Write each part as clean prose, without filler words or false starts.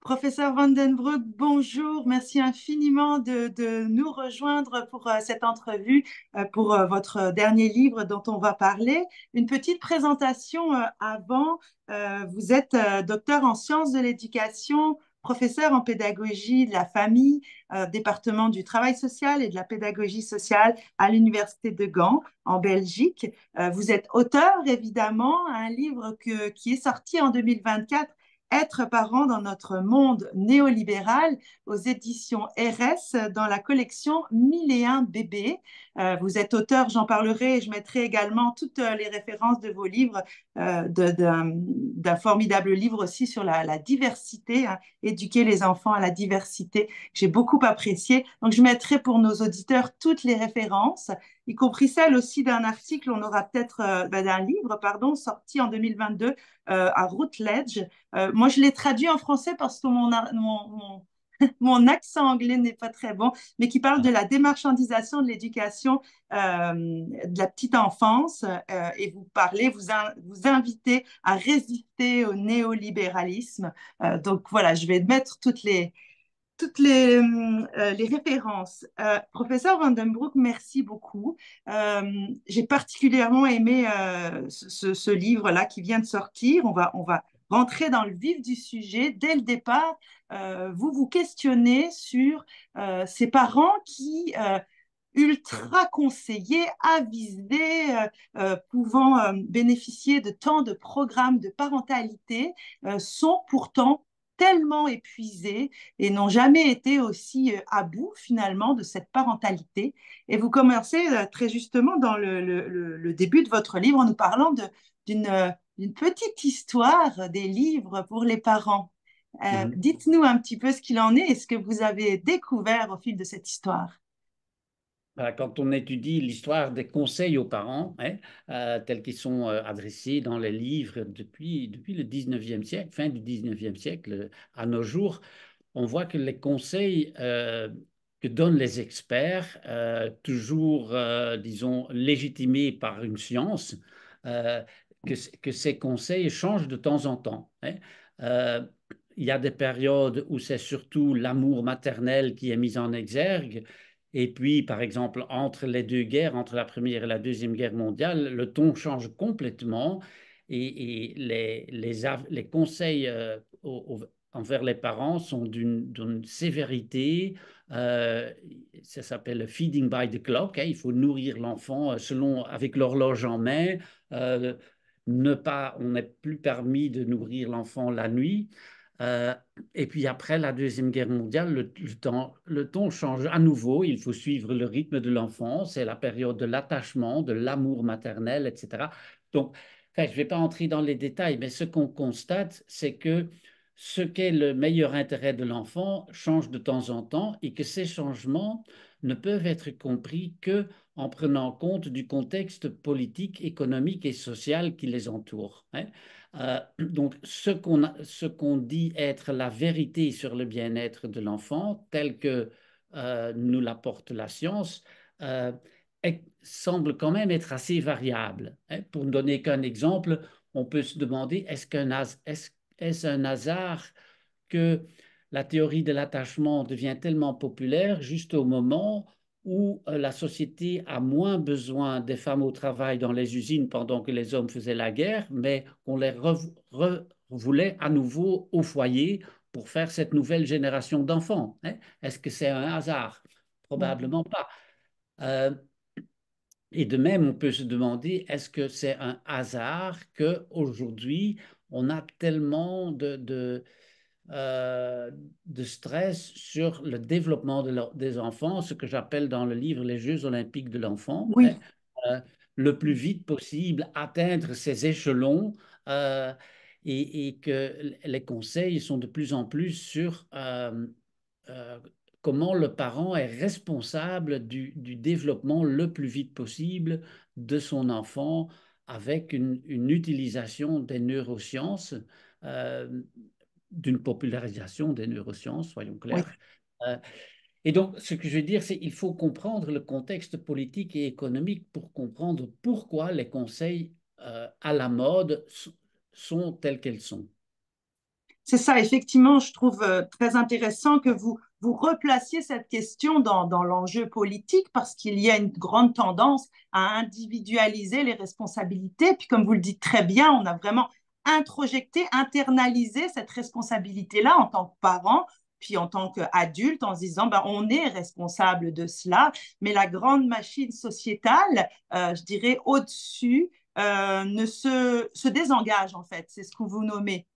Professeur Van den Broek, bonjour. Merci infiniment de nous rejoindre pour cette entrevue, pour votre dernier livre dont on va parler. Une petite présentation avant. Vous êtes docteur en sciences de l'éducation, professeur en pédagogie de la famille, département du travail social et de la pédagogie sociale à l'Université de Gand, en Belgique. Vous êtes auteur, évidemment, un livre qui est sorti en 2024. Être parent dans notre monde néolibéral aux éditions RS dans la collection 1001 bébés. Vous êtes auteur, j'en parlerai et je mettrai également toutes les références de vos livres, d'un formidable livre aussi sur la diversité, hein, éduquer les enfants à la diversité, que j'ai beaucoup apprécié. Donc je mettrai pour nos auditeurs toutes les références, y compris celle aussi d'un article, on aura peut-être d'un livre, pardon, sorti en 2022 à Routledge. Moi, je l'ai traduit en français parce que mon accent anglais n'est pas très bon, mais qui parle de la démarchandisation de l'éducation de la petite enfance. Et vous parlez, vous invitez à résister au néolibéralisme. Donc voilà, je vais mettre toutes les références. Professeur Van den Broek, merci beaucoup. J'ai particulièrement aimé ce livre-là qui vient de sortir. On va rentrer dans le vif du sujet. Dès le départ, vous vous questionnez sur ces parents qui, ultra conseillés, avisés, pouvant bénéficier de tant de programmes de parentalité, sont pourtant tellement épuisés et n'ont jamais été aussi à bout finalement de cette parentalité. Et vous commencez très justement dans le début de votre livre en nous parlant d'une petite histoire des livres pour les parents. Mhm. Dites-nous un petit peu ce qu'il en est et ce que vous avez découvert au fil de cette histoire. Voilà, quand on étudie l'histoire des conseils aux parents, hein, tels qu'ils sont adressés dans les livres depuis le 19e siècle, fin du 19e siècle à nos jours, on voit que les conseils que donnent les experts, toujours, disons, légitimés par une science, euh, que ces conseils changent de temps en temps, hein. Euh, il y a des périodes où c'est surtout l'amour maternel qui est mis en exergue. Et puis, par exemple, entre les deux guerres, entre la Première et la Deuxième Guerre mondiale, le ton change complètement et les conseils envers les parents sont d'une sévérité. euh, Ça s'appelle le feeding by the clock, hein. Il faut nourrir l'enfant selon, avec l'horloge en main. Euh, on n'est plus permis de nourrir l'enfant la nuit. Euh, et puis après la Deuxième Guerre mondiale, le ton change à nouveau. Il faut suivre le rythme de l'enfant. C'est la période de l'attachement, de l'amour maternel, etc. Donc, enfin, je ne vais pas entrer dans les détails, mais ce qu'on constate, c'est que ce qu'est le meilleur intérêt de l'enfant change de temps en temps et que ces changements ne peuvent être compris que en prenant compte du contexte politique, économique et social qui les entoure, hein. Donc, ce qu'on dit être la vérité sur le bien-être de l'enfant, tel que nous l'apporte la science, euh, semble quand même être assez variable, hein. Pour ne donner qu'un exemple, on peut se demander est-ce un hasard que la théorie de l'attachement devient tellement populaire juste au moment où la société a moins besoin des femmes au travail dans les usines pendant que les hommes faisaient la guerre, mais qu'on les voulait à nouveau au foyer pour faire cette nouvelle génération d'enfants, hein. Est-ce que c'est un hasard? Probablement pas. Euh, et de même, on peut se demander, est-ce que c'est un hasard qu'aujourd'hui, on a tellement euh, de stress sur le développement des enfants, ce que j'appelle dans le livre les Jeux olympiques de l'enfant, hein. Oui. Euh, le plus vite possible atteindre ces échelons, euh, et que les conseils sont de plus en plus sur euh, comment le parent est responsable du développement le plus vite possible de son enfant avec une utilisation des neurosciences, euh, d'une popularisation des neurosciences, soyons Oui. clairs. Euh, et donc, ce que je veux dire, c'est qu'il faut comprendre le contexte politique et économique pour comprendre pourquoi les conseils à la mode sont tels qu'elles sont. C'est ça, effectivement, je trouve très intéressant que vous replaciez cette question dans l'enjeu politique parce qu'il y a une grande tendance à individualiser les responsabilités. Puis comme vous le dites très bien, on a vraiment introjecté, internalisé cette responsabilité-là en tant que parent, puis en tant qu'adulte, en se disant, ben, on est responsable de cela, mais la grande machine sociétale, je dirais au-dessus, ne se désengage en fait. C'est ce que vous nommez.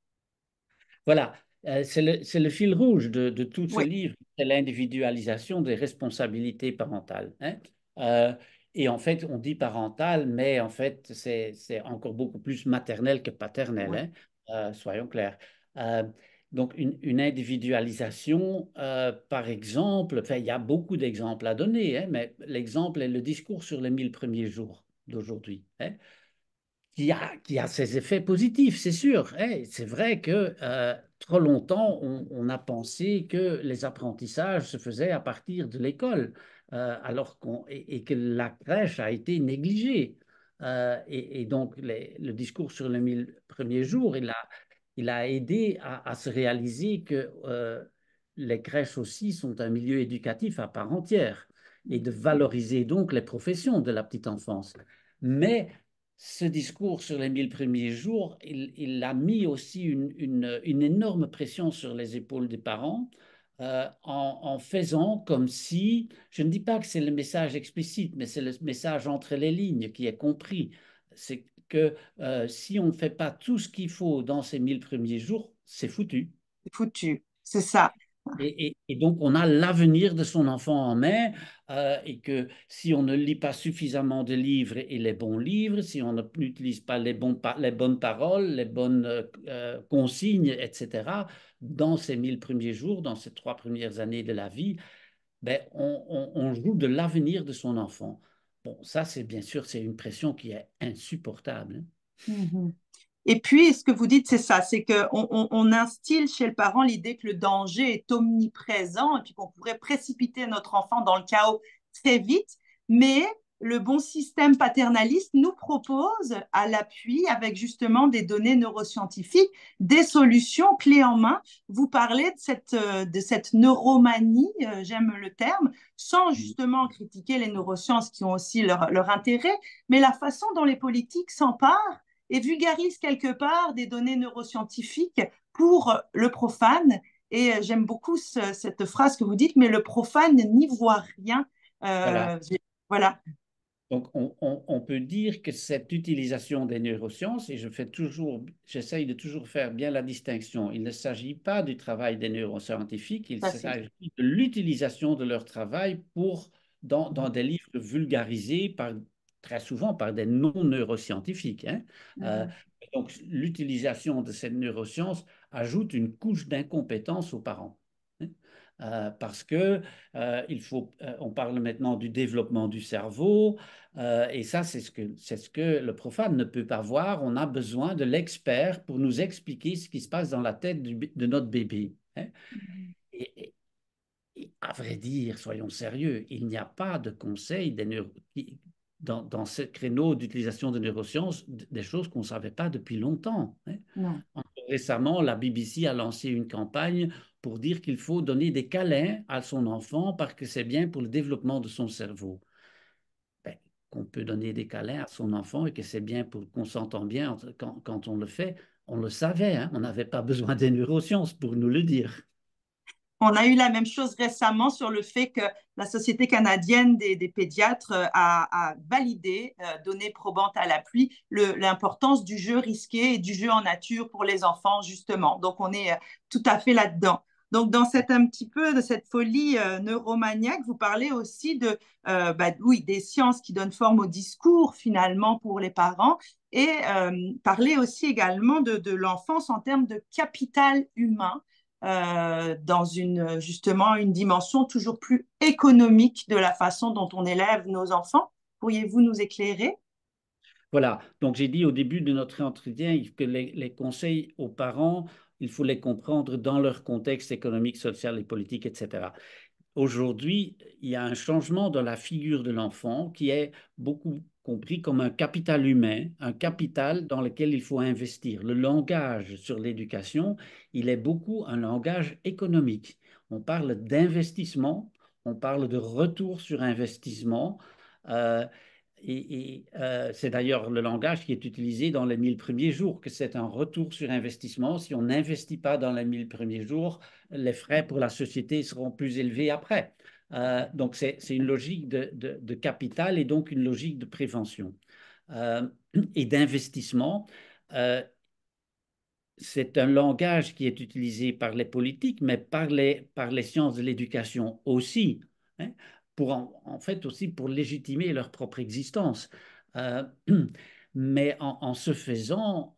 Voilà, c'est le fil rouge de tout ce Oui, livre, c'est l'individualisation des responsabilités parentales, hein. Euh, et en fait, on dit parental, mais en fait, c'est encore beaucoup plus maternel que paternel, oui. hein. Soyons clairs. Euh, donc, une individualisation, par exemple, enfin, il y a beaucoup d'exemples à donner, hein, mais l'exemple est le discours sur les 1000 premiers jours d'aujourd'hui, hein, qui a ses effets positifs, c'est sûr, hein. C'est vrai que trop longtemps, on a pensé que les apprentissages se faisaient à partir de l'école, et que la crèche a été négligée. Et donc, le discours sur les 1000 premiers jours, il a aidé à se réaliser que les crèches aussi sont un milieu éducatif à part entière et de valoriser donc les professions de la petite enfance. Mais ce discours sur les 1000 premiers jours, il a mis aussi une énorme pression sur les épaules des parents en faisant comme si, je ne dis pas que c'est le message explicite, mais c'est le message entre les lignes qui est compris. C'est que si on ne fait pas tout ce qu'il faut dans ces 1000 premiers jours, c'est foutu. C'est foutu, c'est ça. Et donc, on a l'avenir de son enfant en main, et que si on ne lit pas suffisamment de livres et les bons livres, si on n'utilise pas les bonnes paroles, les bonnes consignes, etc., dans ces 1000 premiers jours, dans ces 3 premières années de la vie, ben, on joue de l'avenir de son enfant. Bon, ça, c'est bien sûr, c'est une pression qui est insupportable, hein. Mhm. Et puis, ce que vous dites, c'est ça, c'est qu'on instille chez le parent l'idée que le danger est omniprésent et puis qu'on pourrait précipiter notre enfant dans le chaos très vite. Mais le bon système paternaliste nous propose à l'appui, avec justement des données neuroscientifiques, des solutions clés en main. Vous parlez de cette neuromanie, j'aime le terme, sans justement critiquer les neurosciences qui ont aussi leur intérêt, mais la façon dont les politiques s'emparent et vulgarise quelque part des données neuroscientifiques pour le profane. Et j'aime beaucoup cette phrase que vous dites, mais le profane n'y voit rien. Voilà. Euh, voilà. Donc, on peut dire que cette utilisation des neurosciences, et j'essaye de toujours faire bien la distinction, il ne s'agit pas du travail des neuroscientifiques, il Facile. s'agit de l'utilisation de leur travail dans des livres vulgarisés très souvent par des non-neuroscientifiques, hein. Euh, Mhm. donc, l'utilisation de cette neuroscience ajoute une couche d'incompétence aux parents, hein. Parce que on parle maintenant du développement du cerveau, et ça, c'est ce que le profane ne peut pas voir. On a besoin de l'expert pour nous expliquer ce qui se passe dans la tête de notre bébé, hein. Et, à vrai dire, soyons sérieux, il n'y a pas de conseil dans ce créneau d'utilisation de neurosciences, des choses qu'on ne savait pas depuis longtemps, hein. Non. Récemment, la BBC a lancé une campagne pour dire qu'il faut donner des câlins à son enfant parce que c'est bien pour le développement de son cerveau. Ben, qu'on peut donner des câlins à son enfant et que c'est bien pour qu'on s'entend bien quand on le fait, on le savait, hein. On n'avait pas besoin des neurosciences pour nous le dire. On a eu la même chose récemment sur le fait que la Société canadienne des pédiatres a validé, donné probante à l'appui, l'importance du jeu risqué et du jeu en nature pour les enfants, justement. Donc, on est tout à fait là-dedans. Donc, dans cette un petit peu de cette folie neuromaniaque, vous parlez aussi oui, des sciences qui donnent forme au discours finalement pour les parents et parler aussi également de l'enfance en termes de capital humain dans justement une dimension toujours plus économique de la façon dont on élève nos enfants. Pourriez-vous nous éclairer? Voilà, donc j'ai dit au début de notre entretien que les conseils aux parents, il faut les comprendre dans leur contexte économique, social et politique, etc. Aujourd'hui, il y a un changement dans la figure de l'enfant qui est beaucoup compris comme un capital humain, un capital dans lequel il faut investir. Le langage sur l'éducation, il est beaucoup un langage économique. On parle d'investissement, on parle de retour sur investissement. euh, c'est d'ailleurs le langage qui est utilisé dans les 1000 premiers jours, que c'est un retour sur investissement. Si on n'investit pas dans les 1000 premiers jours, les frais pour la société seront plus élevés après. Donc, c'est une logique de capital et donc une logique de prévention euh, et d'investissement. Euh, c'est un langage qui est utilisé par les politiques, mais par les sciences de l'éducation aussi, hein, pour en fait aussi pour légitimer leur propre existence. Euh, mais en ce faisant,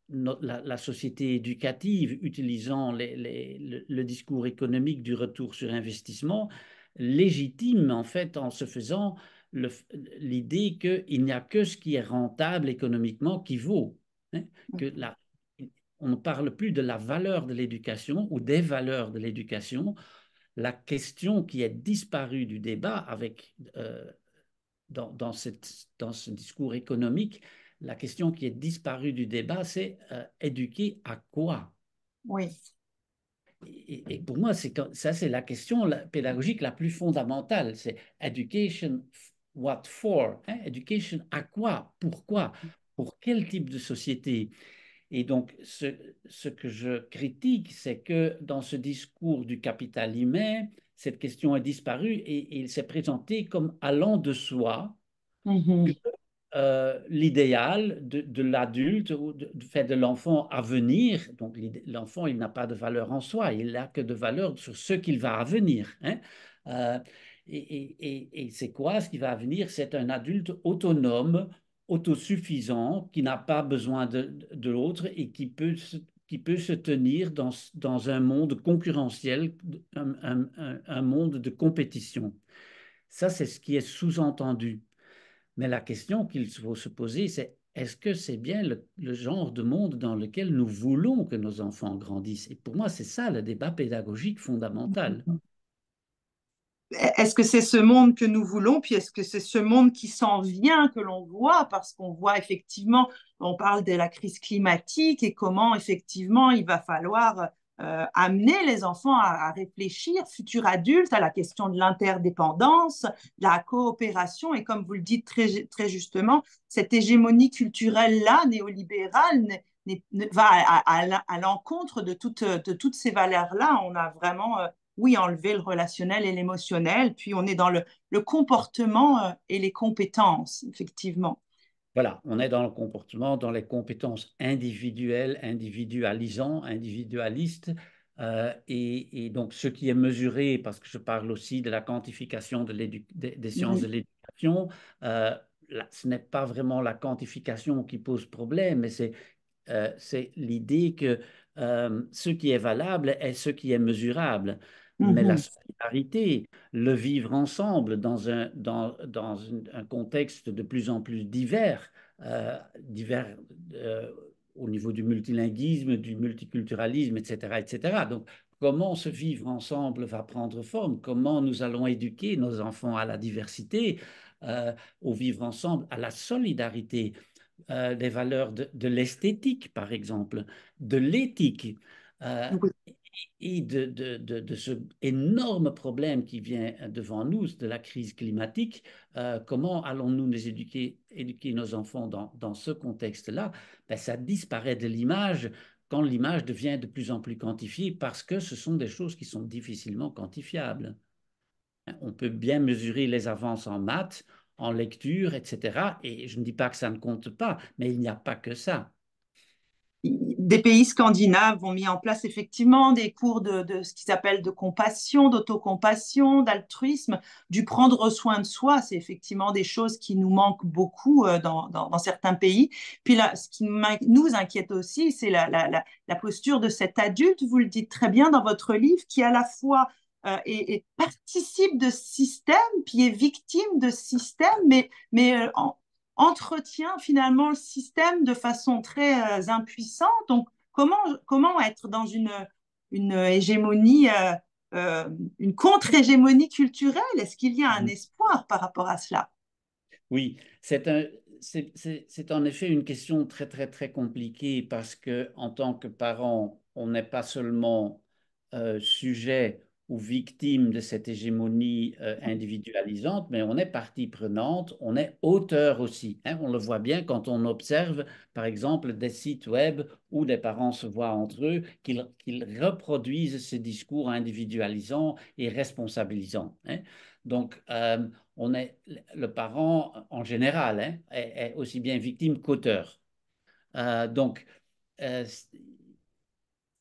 la société éducative, utilisant le discours économique du retour sur investissement, légitime en fait en se faisant l'idée qu'il n'y a que ce qui est rentable économiquement qui vaut. Hein, que on ne parle plus de la valeur de l'éducation ou des valeurs de l'éducation. La question qui est disparue du débat dans ce discours économique, la question qui est disparue du débat, c'est éduquer à quoi? Oui. Et pour moi, ça, c'est la question pédagogique la plus fondamentale. C'est education, what for? Hein? Education à quoi? Pourquoi? Pour quel type de société? Et donc, ce que je critique, c'est que dans ce discours du capital humain, cette question est disparue et il s'est présenté comme allant de soi que Mhm. l'idéal de l'adulte ou fait de l'enfant à venir. Donc, l'enfant, il n'a pas de valeur en soi, il n'a que de valeur sur ce qu'il va avenir. Hein. Euh, et c'est quoi ce qui va venir? C'est un adulte autonome, autosuffisant, qui n'a pas besoin de l'autre et qui peut se tenir dans un monde concurrentiel, un monde de compétition. Ça, c'est ce qui est sous-entendu. Mais la question qu'il faut se poser, c'est est-ce que c'est bien le genre de monde dans lequel nous voulons que nos enfants grandissent? Et pour moi, c'est ça le débat pédagogique fondamental. Est-ce que c'est ce monde que nous voulons, puis est-ce que c'est ce monde qui s'en vient que l'on voit, parce qu'on voit effectivement, on parle de la crise climatique et comment effectivement il va falloir amener les enfants à réfléchir, futurs adultes, à la question de l'interdépendance, de la coopération, et comme vous le dites très, très justement, cette hégémonie culturelle-là, néolibérale, va à l'encontre de toutes ces valeurs-là. On a vraiment oui, enlever le relationnel et l'émotionnel, puis on est dans le comportement et les compétences, effectivement. Voilà, on est dans le comportement, dans les compétences individuelles, individualisant, individualistes. Et donc, ce qui est mesuré, parce que je parle aussi de la quantification des sciences de Oui. l'éducation, ce n'est pas vraiment la quantification qui pose problème, mais c'est l'idée que ce qui est valable est ce qui est mesurable. Mais la Mhm. solidarité, le vivre ensemble dans un contexte de plus en plus divers, divers au niveau du multilinguisme, du multiculturalisme, etc., etc. Donc, comment ce vivre ensemble va prendre forme? Comment nous allons éduquer nos enfants à la diversité, au vivre ensemble, à la solidarité? Des valeurs de l'esthétique, par exemple, de l'éthique, euh, Oui. et de ce énorme problème qui vient devant nous, de la crise climatique. Comment allons-nous nous éduquer nos enfants dans ce contexte-là? Ben, ça disparaît de l'image quand l'image devient de plus en plus quantifiée parce que ce sont des choses qui sont difficilement quantifiables. On peut bien mesurer les avances en maths, en lecture, etc. Et je ne dis pas que ça ne compte pas, mais il n'y a pas que ça. Des pays scandinaves ont mis en place effectivement des cours de ce qu'ils appellent de compassion, d'autocompassion, d'altruisme, du prendre soin de soi. C'est effectivement des choses qui nous manquent beaucoup dans certains pays. Puis là, ce qui nous inquiète aussi, c'est la posture de cet adulte, vous le dites très bien dans votre livre, qui à la fois participe de ce système, puis est victime de ce système, mais entretient finalement le système de façon très impuissante. Donc, comment être dans une hégémonie, une contre-hégémonie culturelle? Est-ce qu'il y a un espoir par rapport à cela? Oui, c'est en effet une question très, très, très compliquée parce que en tant que parent, on n'est pas seulement sujet ou victime de cette hégémonie individualisante, mais on est partie prenante, on est auteur aussi, hein. On le voit bien quand on observe, par exemple, des sites web où des parents se voient entre eux, qu'ils reproduisent ces discours individualisants et responsabilisants, hein. Donc, on est, le parent, en général, hein, est aussi bien victime qu'auteur. Donc, euh,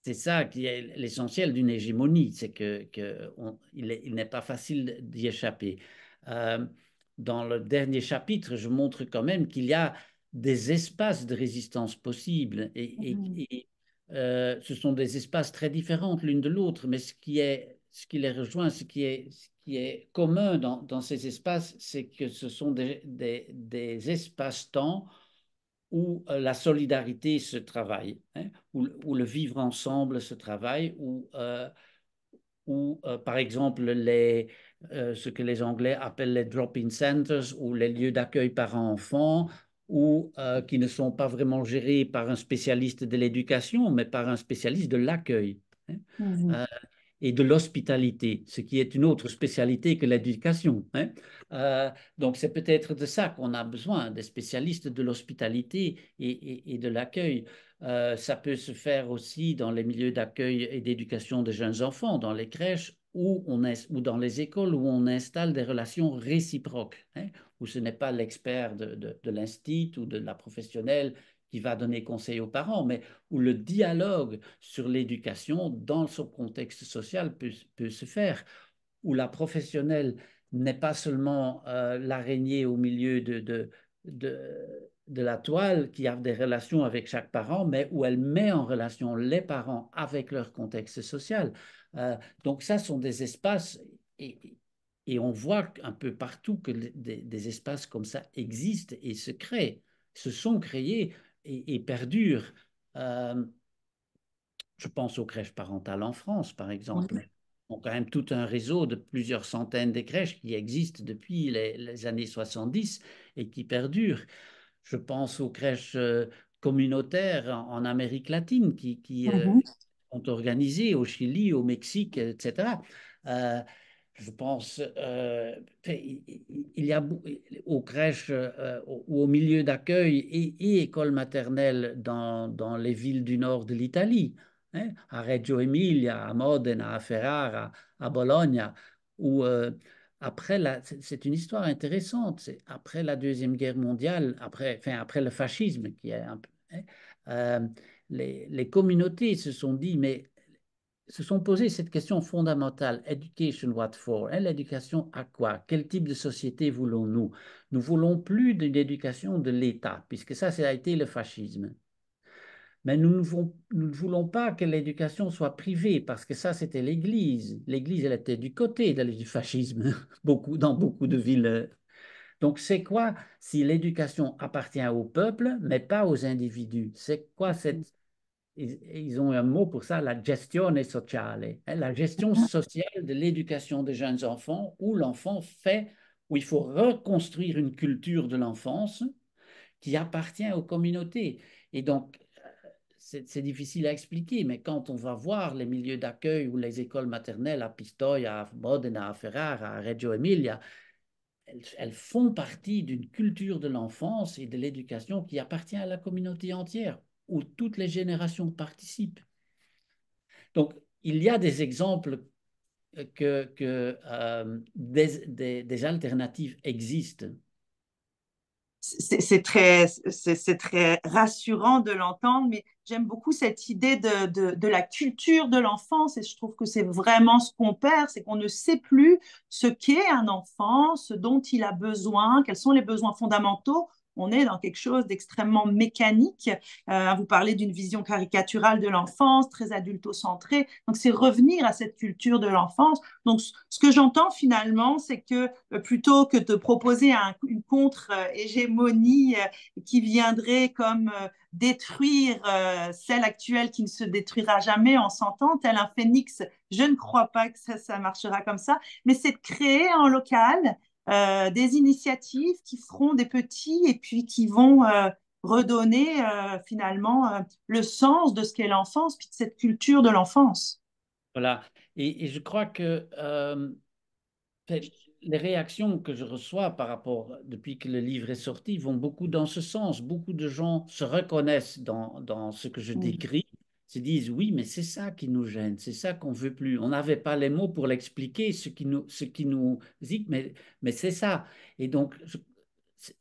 c'est ça qui est l'essentiel d'une hégémonie, c'est il n'est pas facile d'y échapper. Euh, Dans le dernier chapitre, je montre quand même qu'il y a des espaces de résistance possibles Mhm. ce sont des espaces très différents l'une de l'autre, mais ce qui les rejoint, ce qui est commun dans ces espaces, c'est que ce sont des espaces-temps où la solidarité se travaille, hein, où le vivre ensemble se travaille, par exemple, ce que les Anglais appellent les drop-in centers, ou les lieux d'accueil parents-enfants, ou qui ne sont pas vraiment gérés par un spécialiste de l'éducation, mais par un spécialiste de l'accueil, hein. Mhm. Euh, et de l'hospitalité, ce qui est une autre spécialité que l'éducation, hein. Donc, c'est peut-être de ça qu'on a besoin, des spécialistes de l'hospitalité et de l'accueil. Ça peut se faire aussi dans les milieux d'accueil et d'éducation des jeunes enfants, dans les crèches ou dans les écoles où on installe des relations réciproques, hein, où ce n'est pas l'expert de l'institut ou de la professionnelle qui va donner conseil aux parents, mais où le dialogue sur l'éducation dans son contexte social peut se faire, où la professionnelle n'est pas seulement l'araignée au milieu de la toile qui a des relations avec chaque parent, mais où elle met en relation les parents avec leur contexte social. Donc ça sont des espaces et on voit un peu partout que des espaces comme ça existent et se créent, se sont créés et perdurent. Euh, je pense aux crèches parentales en France, par exemple. On a quand même tout un réseau de plusieurs centaines de crèches qui existent depuis les années 70 et qui perdurent. Je pense aux crèches communautaires en Amérique latine qui Mhm. sont organisées au Chili, au Mexique, etc. Euh, je pense, il y a aux crèches ou aux milieux d'accueil et écoles maternelles dans les villes du nord de l'Italie, hein, à Reggio Emilia, à Modena, à Ferrara, à Bologna, où c'est une histoire intéressante. Après la Deuxième Guerre mondiale, après le fascisme, qui est un peu, hein, euh, les communautés se sont dit, mais se sont posé cette question fondamentale, education what for? Hein, l'éducation à quoi? Quel type de société voulons-nous? Nous voulons plus d'une éducation de l'État, puisque ça a été le fascisme. Mais nous ne voulons pas que l'éducation soit privée, parce que ça, c'était l'Église. L'Église, elle était du côté du fascisme, dans beaucoup de villes. Donc, c'est quoi si l'éducation appartient au peuple, mais pas aux individus? C'est quoi ils ont un mot pour ça, la gestione sociale, hein, la gestion sociale de l'éducation des jeunes enfants, où il faut reconstruire une culture de l'enfance qui appartient aux communautés. Et donc, c'est difficile à expliquer, mais quand on va voir les milieux d'accueil ou les écoles maternelles à Pistoia, à Modena, à Ferrara, à Reggio Emilia, elles font partie d'une culture de l'enfance et de l'éducation qui appartient à la communauté entière, où toutes les générations participent. Donc, il y a des exemples que des alternatives existent. C'est très rassurant de l'entendre, mais j'aime beaucoup cette idée de la culture de l'enfance et je trouve que c'est vraiment ce qu'on perd, c'est qu'on ne sait plus ce qu'est un enfant, ce dont il a besoin, quels sont les besoins fondamentaux. On est dans quelque chose d'extrêmement mécanique. Vous parlez d'une vision caricaturale de l'enfance, très adulto-centrée. Donc, c'est revenir à cette culture de l'enfance. Donc, ce que j'entends finalement, c'est que plutôt que de proposer une contre-hégémonie qui viendrait comme détruire celle actuelle qui ne se détruira jamais en 100 ans, tel un phénix, je ne crois pas que ça marchera comme ça, mais c'est de créer en local des initiatives qui feront des petits et puis qui vont redonner finalement le sens de ce qu'est l'enfance, puis de cette culture de l'enfance. Voilà. Et je crois que fait, les réactions que je reçois par rapport, depuis que le livre est sorti, vont beaucoup dans ce sens. Beaucoup de gens se reconnaissent dans ce que je Mm. décris, se disent oui, mais c'est ça qui nous gêne, c'est ça qu'on veut plus. On n'avait pas les mots pour l'expliquer, ce qui nous dit, mais c'est ça. Et donc,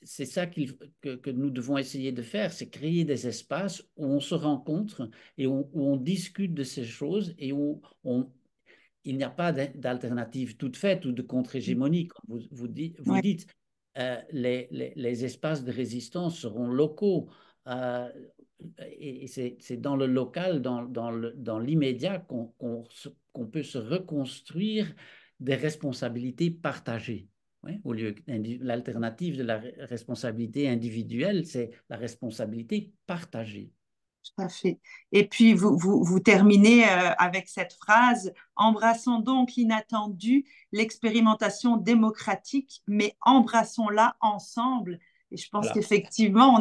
c'est ça que nous devons essayer de faire, c'est créer des espaces où on se rencontre et où on discute de ces choses et où il n'y a pas d'alternative toute faite ou de contre-hégémonie. Comme vous Ouais, dites, les espaces de résistance seront locaux. euh, et c'est dans le local, dans l'immédiat, qu'on peut se reconstruire des responsabilités partagées. Ouais, au lieu l'alternative de la responsabilité individuelle, c'est la responsabilité partagée. tout à fait. Et puis, vous terminez avec cette phrase, embrassons donc l'inattendu, l'expérimentation démocratique, mais embrassons-la ensemble. Et je pense Voilà. qu'effectivement,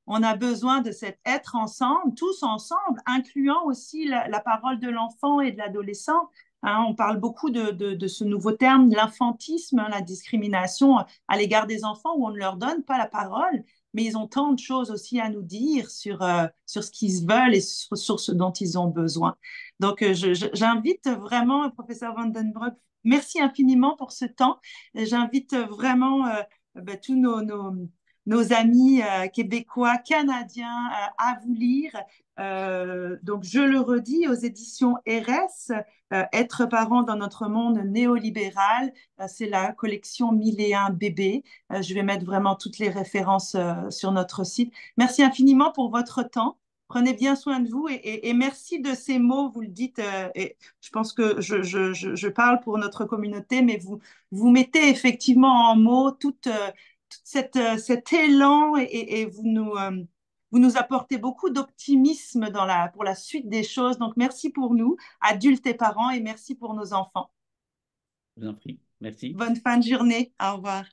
on a besoin de cet être ensemble, tous ensemble, incluant aussi la parole de l'enfant et de l'adolescent. Hein, on parle beaucoup de ce nouveau terme, l'infantisme, hein, la discrimination à l'égard des enfants où on ne leur donne pas la parole, mais ils ont tant de choses aussi à nous dire sur ce qu'ils veulent et sur ce dont ils ont besoin. Donc, j'invite vraiment, professeur Vandenbroek, merci infiniment pour ce temps. J'invite vraiment ben, tous nos amis québécois, canadiens à vous lire. Donc, je le redis, aux éditions RS, Être parent dans notre monde néolibéral, c'est la collection 1001 bébés. Je vais mettre vraiment toutes les références sur notre site. Merci infiniment pour votre temps. Prenez bien soin de vous et merci de ces mots, vous le dites, et je pense que je parle pour notre communauté, mais vous mettez effectivement en mots cet élan et vous nous apportez beaucoup d'optimisme pour la suite des choses. Donc, merci pour nous, adultes et parents, et merci pour nos enfants. Je vous en prie. Merci. Bonne fin de journée. Au revoir.